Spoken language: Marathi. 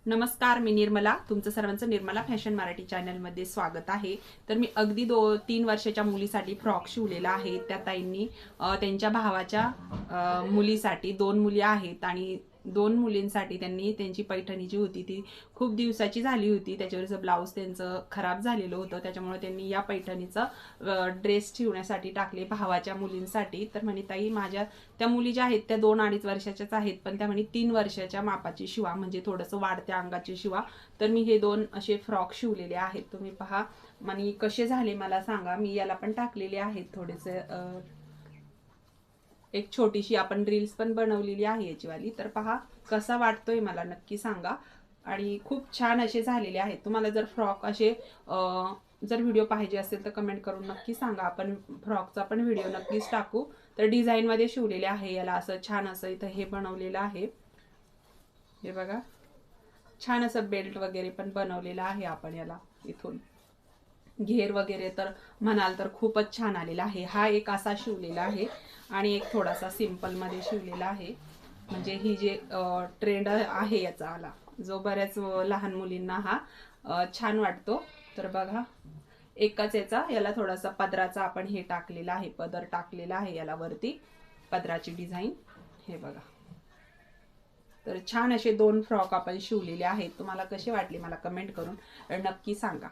नमस्कार, मी निर्मला. तुमचं सर्वांचं निर्मला फॅशन मराठी चॅनलमध्ये स्वागत आहे. तर मी अगदी 3 वर्षाच्या मुलीसाठी फ्रॉक शिवलेला आहे. त्या ताईंनी त्यांच्या भावाच्या मुलीसाठी 2 मुली आहेत आणि 2 मुलींसाठी त्यांनी त्यांची पैठणी जी होती ती खूप दिवसाची झाली होती. त्याच्यावरचं ब्लाऊज त्यांचं खराब झालेलं होतं. त्याच्यामुळे त्यांनी या पैठणीचं ड्रेस शिवण्यासाठी टाकले भावाच्या मुलींसाठी. तर म्हणे ताई, माझ्या त्या मुली ज्या आहेत त्या 2-2.5 वर्षाच्याच आहेत, पण त्या म्हणे 3 वर्षाच्या मापाची शिवा, म्हणजे थोडंसं वाढत्या अंगाची शिवा. तर मी हे 2 असे फ्रॉक शिवलेले आहेत. तुम्ही पहा आणि कसे झाले मला सांगा. मी याला पण टाकलेले आहेत थोडेसे एक छोटीशी आपण रील्स पण बनवलेली आहे याचीवाली. तर पहा कसा वाटतोय मला नक्की सांगा. आणि खूप छान असे झालेले आहेत. तुम्हाला जर फ्रॉक असे जर व्हिडिओ पाहिजे असेल तर कमेंट करून नक्की सांगा. आपण फ्रॉकचा पण व्हिडिओ नक्कीच टाकू. तर डिझाईन मध्ये शिवलेले आहे. याला असं छान असं इथं हे बनवलेलं आहे. हे बघा, छान असं बेल्ट वगैरे पण बनवलेलं आहे आपण याला. इथून घेर वगैरे तर म्हणाल तर खूपच छान आलेला आहे. हा एक असा शिवलेला आहे आणि एक थोडासा सिंपल मध्ये शिवलेला आहे. म्हणजे ही जे ट्रेंड आहे याचा आला, जो बऱ्याच लहान मुलींना हा छान वाटतो. तर बघा, एकाच याला थोडासा पदराचा आपण हे टाकलेला आहे, पदर टाकलेला आहे याला वरती, पदराची डिझाईन. हे बघा. तर छान असे 2 फ्रॉक आपण शिवलेले आहेत. तुम्हाला कसे वाटले मला कमेंट करून नक्की सांगा.